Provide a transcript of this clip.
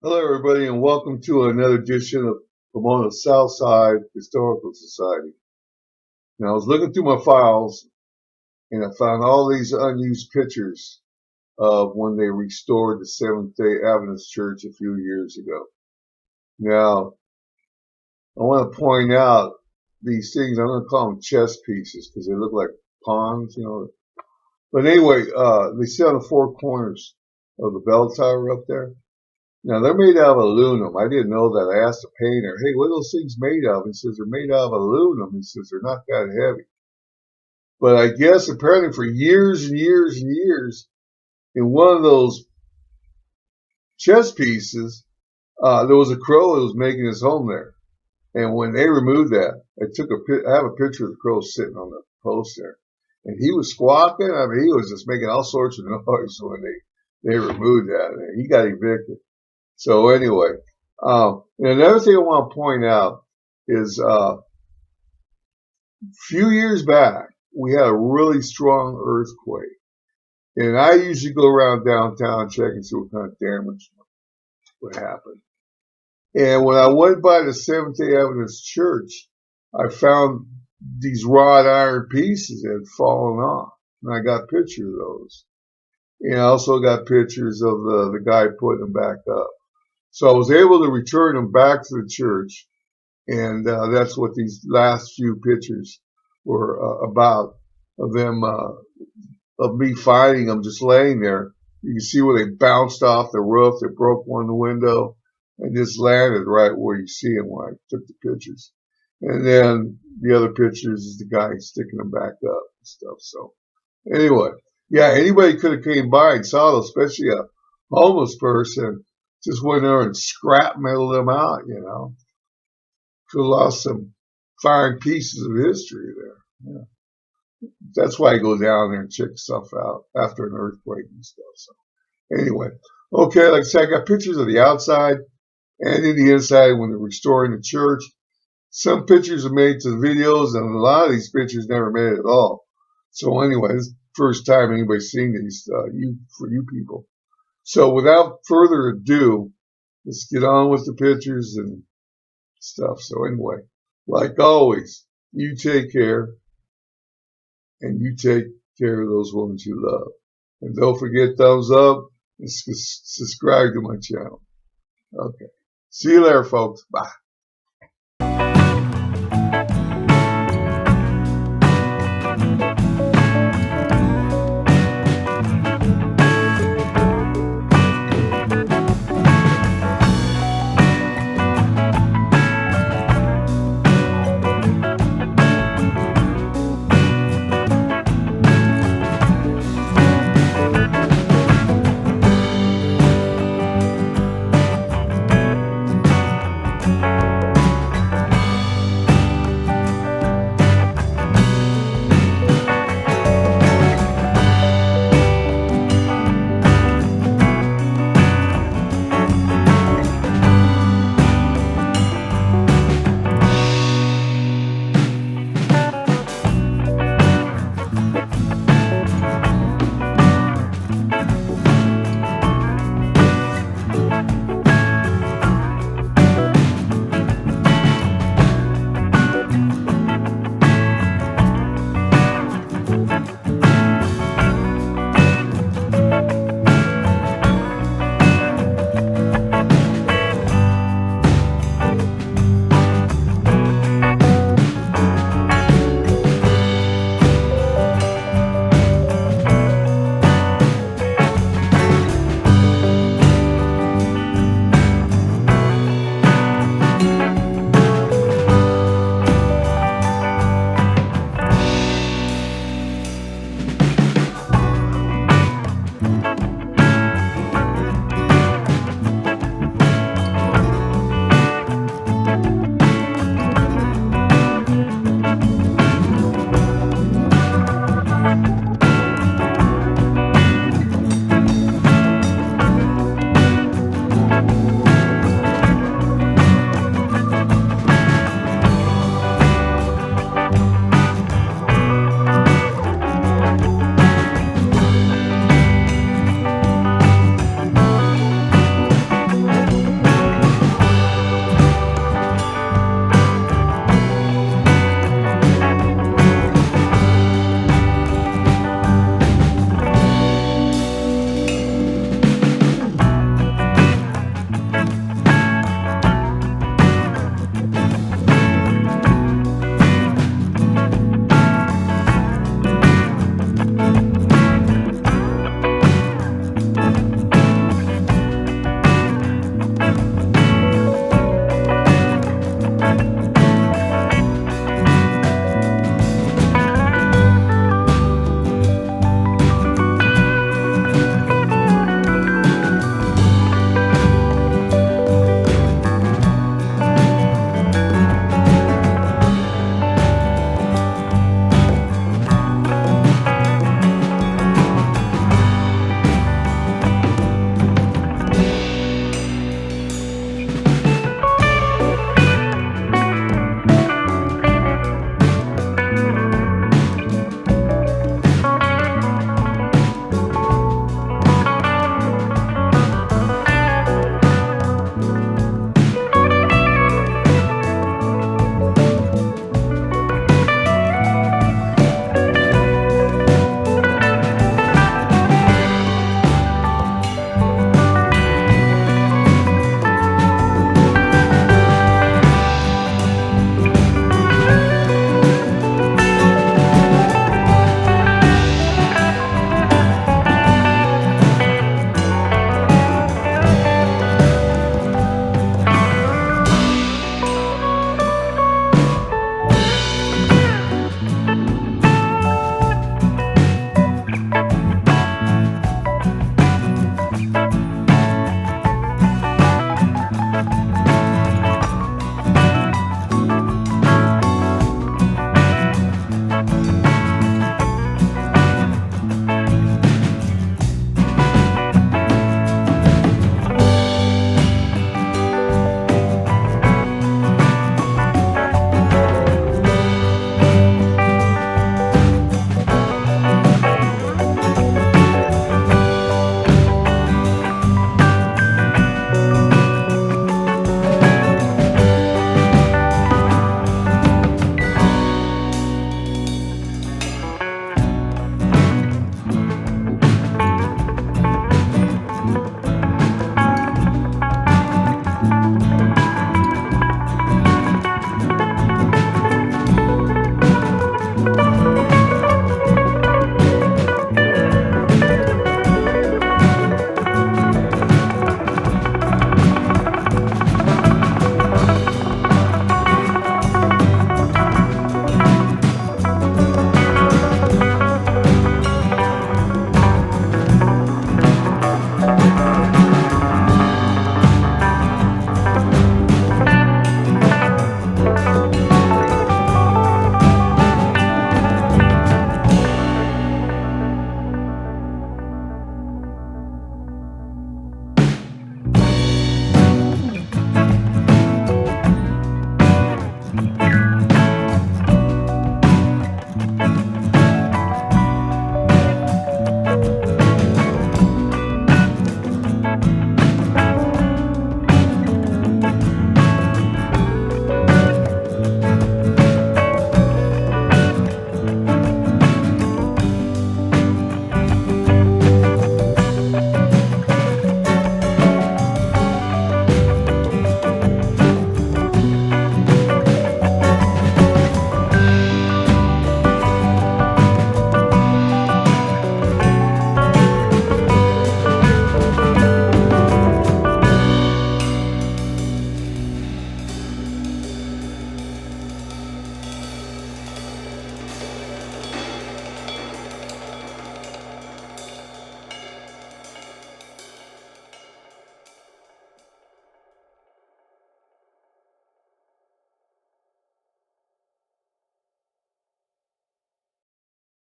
Hello, everybody, and welcome to another edition of Pomona Southside Historical Society. Now, I was looking through my files, and I found all these unused pictures of when they restored the Seventh Day Adventist Church a few years ago. Now, I want to point out these things. I'm going to call them chess pieces because they look like pawns, But anyway, they sit on the four corners of the bell tower up there. Now, they're made out of aluminum. I didn't know that. I asked the painter, hey, what are those things made of? He says, they're made out of aluminum. He says, they're not that heavy. But I guess apparently for years and years and years, in one of those chess pieces, there was a crow that was making his home there. And when they removed that, I have a picture of the crow sitting on the post there. And he was squawking. I mean, he was just making all sorts of noise when they removed that. And he got evicted. So anyway, and another thing I want to point out is a few years back, we had a really strong earthquake. And I usually go around downtown and check and see what kind of damage would happen. And when I went by the Seventh Day Adventist Church, I found these wrought iron pieces that had fallen off. And I got pictures of those. And I also got pictures of the guy putting them back up. So I was able to return them back to the church, and that's what these last few pictures were about, of them, of me finding them just laying there. You can see where they bounced off the roof, they broke one window, and just landed right where you see them when I took the pictures. And then the other pictures is the guy sticking them back up and stuff. So anyway, yeah, anybody could have came by and saw those, especially a homeless person. Just went there and scrap metaled them out, Could have lost some fine pieces of history there. Yeah. That's why I go down there and check stuff out after an earthquake and stuff. So anyway, okay, like I said, I got pictures of the outside and in the inside when they're restoring the church. Some pictures are made to the videos, and a lot of these pictures never made it at all. So anyway, this is the first time anybody's seen these, for you people. So without further ado, let's get on with the pictures and stuff. So anyway, like always, you take care, and you take care of those ones you love. And don't forget thumbs up and subscribe to my channel. Okay. See you later, folks. Bye.